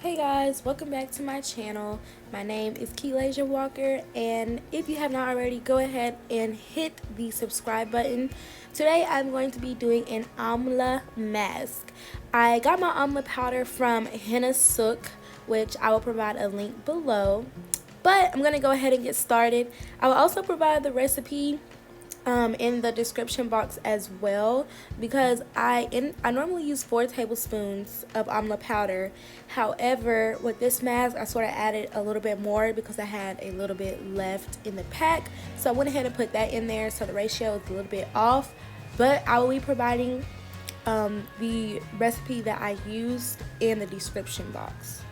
Hey guys, welcome back to my channel. My name is Kee-laysia Walker, and if you have not already, go ahead and hit the subscribe button. Today I'm going to be doing an Amla mask. I got my Amla powder from HennaSooq, which I will provide a link below. But I'm going to go ahead and get started. I will also provide the recipe in the description box as well, because I normally use 4 tablespoons of Amla powder. However, with this mask I sort of added a little bit more because I had a little bit left in the pack, so I went ahead and put that in there, so the ratio is a little bit off. But I will be providing the recipe that I used in the description box.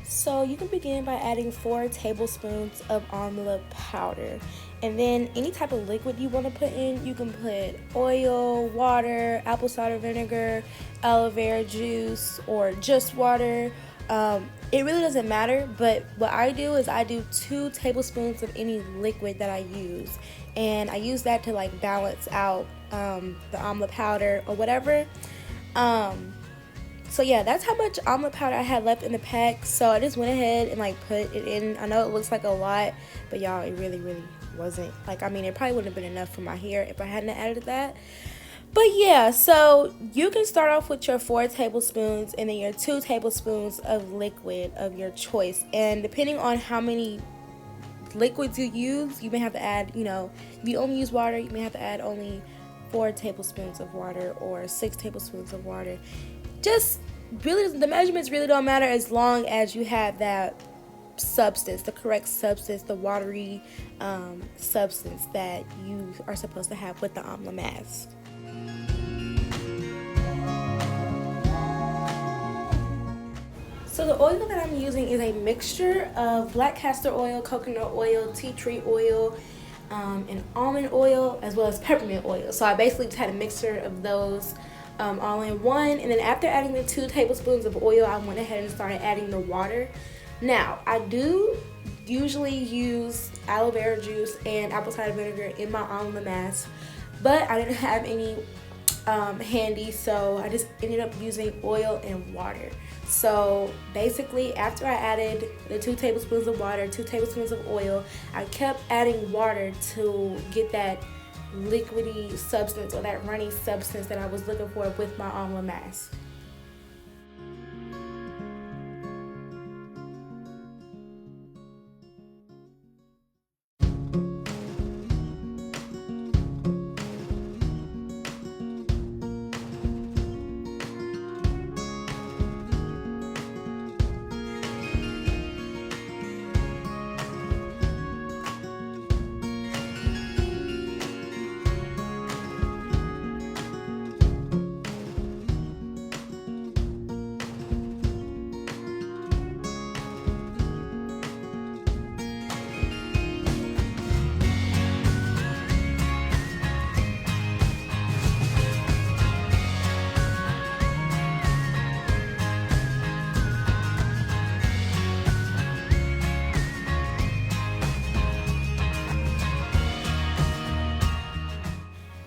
So you can begin by adding 4 tablespoons of Amla powder, and then any type of liquid you want to put in. You can put oil, water, apple cider vinegar, aloe vera juice, or just water. It really doesn't matter, but what I do is I do 2 tablespoons of any liquid that I use, and I use that to like balance out the Amla powder or whatever. So yeah, that's how much Amla powder I had left in the pack. So I just went ahead and like put it in. I know it looks like a lot, but y'all, it really wasn't. Like, I mean, it probably wouldn't have been enough for my hair if I hadn't added that. But yeah, so you can start off with your 4 tablespoons and then your 2 tablespoons of liquid of your choice. And depending on how many liquids you use, you may have to add, if you only use water, you may have to add only 4 tablespoons of water or 6 tablespoons of water. Just really, the measurements really don't matter as long as you have that substance, the correct substance, the watery substance that you are supposed to have with the Amla mask. So the oil that I'm using is a mixture of black castor oil, coconut oil, tea tree oil, and almond oil, as well as peppermint oil. So I basically just had a mixture of those all in one, and then after adding the 2 tablespoons of oil, I went ahead and started adding the water. Now, I do usually use aloe vera juice and apple cider vinegar in my Amla mask, but I didn't have any handy, so I just ended up using oil and water. So basically, after I added the 2 tablespoons of water, 2 tablespoons of oil, I kept adding water to get that liquidy substance, or that runny substance that I was looking for with my Amla mask.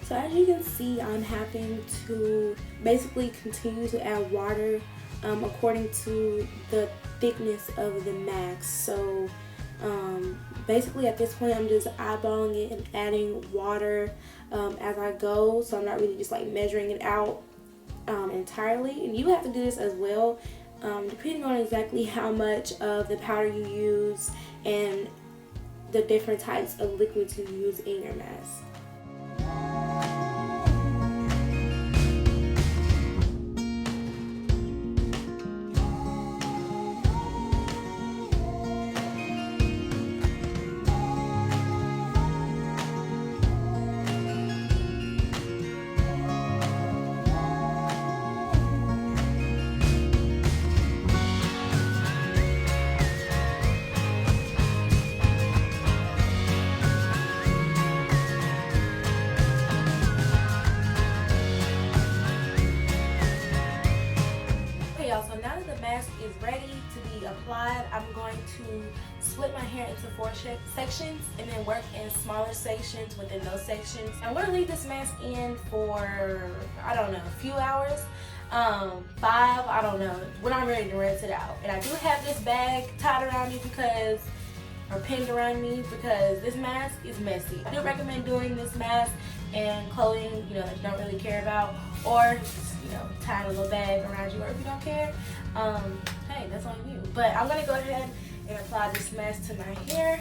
So as you can see, I'm having to basically continue to add water according to the thickness of the mask. So basically at this point, I'm just eyeballing it and adding water as I go. So I'm not really just like measuring it out entirely. And you have to do this as well, depending on exactly how much of the powder you use and the different types of liquids you use in your mask. So now that the mask is ready to be applied, I'm going to split my hair into 4 sections and then work in smaller sections within those sections. I'm going to leave this mask in for, I don't know, a few hours. 5, I don't know, when I'm ready to rinse it out. And I do have this bag tied around me or pinned around me because this mask is messy. I do recommend doing this mask and clothing, you know, that you don't really care about, or just, you know, tying a little bag around you, or if you don't care, hey, that's on you. But I'm gonna go ahead and apply this mask to my hair,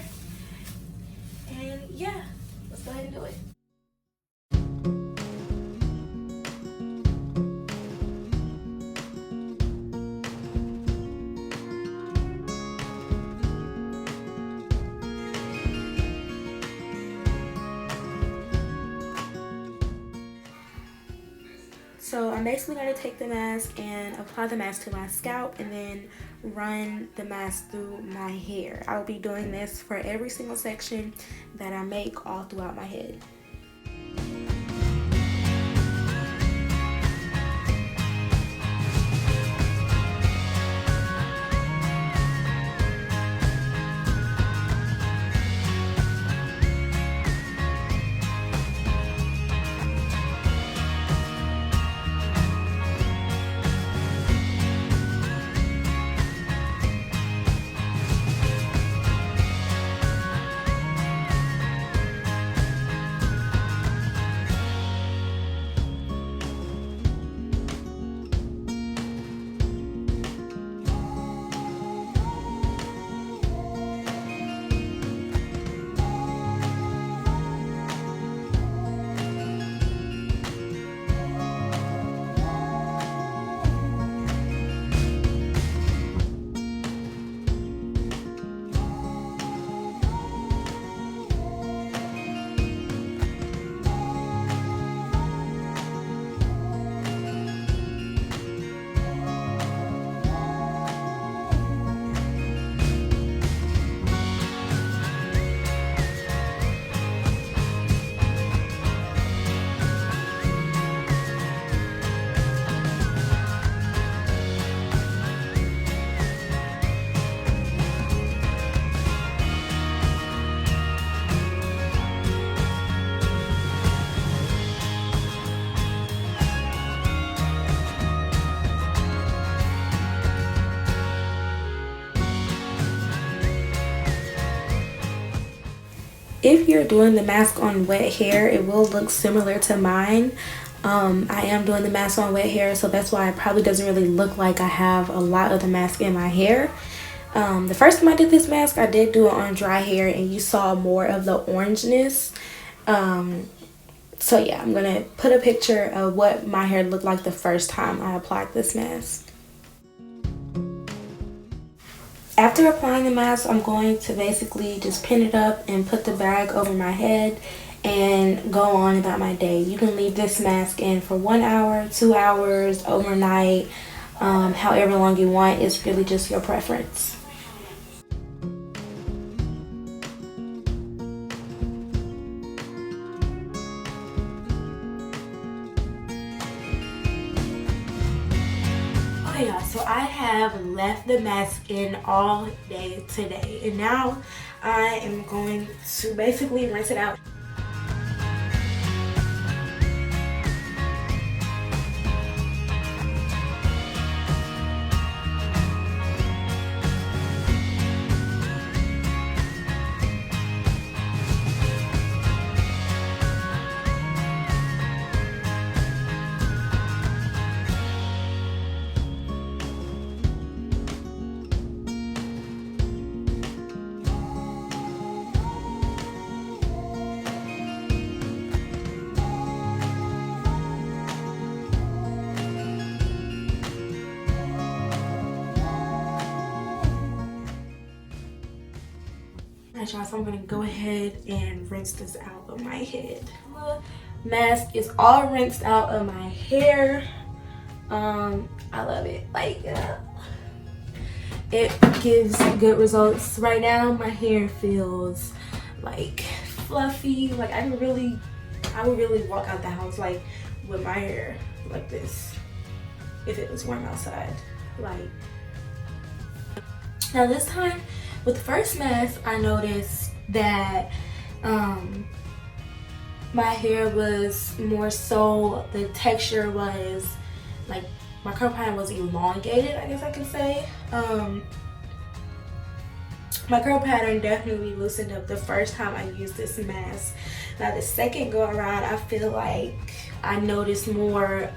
and yeah, let's go ahead and do it. So I'm basically going to take the mask and apply the mask to my scalp and then run the mask through my hair. I'll be doing this for every single section that I make all throughout my head. If you're doing the mask on wet hair, it will look similar to mine. I am doing the mask on wet hair, so that's why it probably doesn't really look like I have a lot of the mask in my hair. The first time I did this mask, I did do it on dry hair, and you saw more of the orangeness. So yeah, I'm gonna put a picture of what my hair looked like the first time I applied this mask. After applying the mask, I'm going to basically just pin it up and put the bag over my head and go on about my day. You can leave this mask in for 1 hour, 2 hours, overnight, however long you want. It's really just your preference. Okay, y'all, so I have left the mask in all day today, and now I am going to basically rinse it out. Alright, y'all, so I'm gonna go ahead and rinse this out of my head. The mask is all rinsed out of my hair. I love it. Like, it gives good results. Right now, my hair feels like fluffy. Like I would really walk out the house like with my hair like this if it was warm outside. Like, now this time with the first mask, I noticed that my hair was more so, the texture was like my curl pattern was elongated, I guess I can say. My curl pattern definitely loosened up the first time I used this mask. Now the second go around, I feel like I noticed more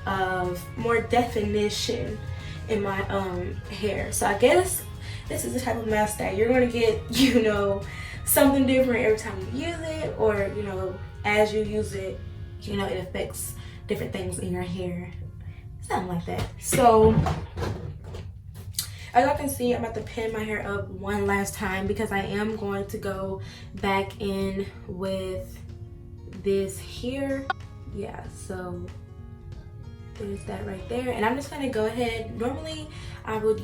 definition in my hair. So I guess this is the type of mask that you're gonna get, you know, something different every time you use it, or, you know, as you use it, you know, it affects different things in your hair, something like that. So as y'all can see, I'm about to pin my hair up one last time because I am going to go back in with this here. Yeah, so there's that right there, and I'm just gonna go ahead. Normally I would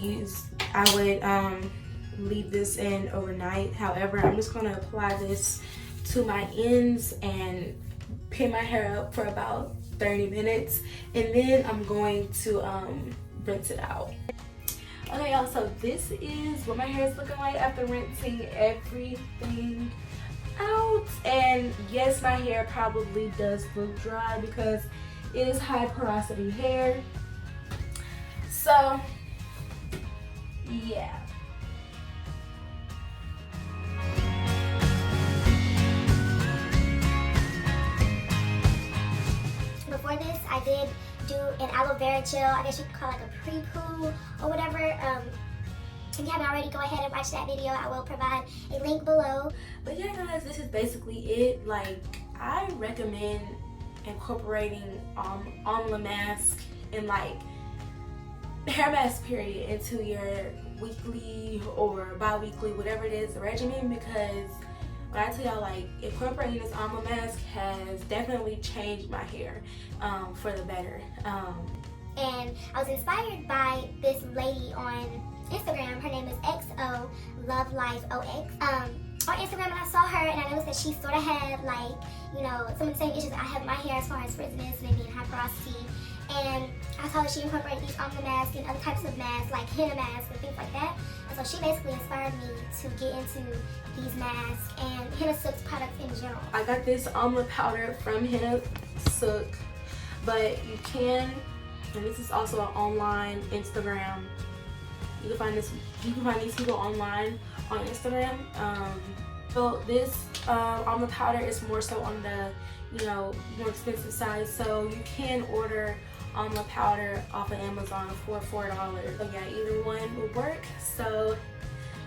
leave this in overnight. However, I'm just gonna apply this to my ends and pin my hair up for about 30 minutes, and then I'm going to rinse it out. Okay, y'all, so this is what my hair is looking like after rinsing everything out. And yes, my hair probably does look dry because it is high porosity hair. So yeah. Before this, I did do an aloe vera gel. I guess you could call it like a pre-poo or whatever. If you haven't already, go ahead and watch that video. I will provide a link below. But yeah, guys, this is basically it. Like, I recommend incorporating Amla mask and like hair mask period into your weekly or bi-weekly, whatever it is, regimen, because when I tell y'all, like, incorporating this Amla mask has definitely changed my hair for the better. And I was inspired by this lady on Instagram. Her name is XOLOVELIFEOX. On Instagram, and I saw her, and I noticed that she sort of had, like, you know, some of the same issues I have with my hair as far as frizziness and being high porosity. And I saw that she incorporated these Amla masks and other types of masks, like henna masks and things like that. And so she basically inspired me to get into these masks and HennaSooq's products in general. I got this Amla powder from HennaSooq, but you can, and this is also an online Instagram. You can find these people online on Instagram. So this Amla powder is more so on the, you know, more expensive side. So you can order Amla powder off of Amazon for $4. So yeah, either one will work. So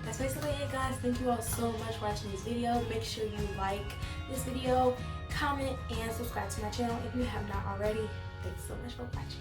that's basically it, guys. Thank you all so much for watching this video. Make sure you like this video, comment, and subscribe to my channel if you have not already. Thanks so much for watching.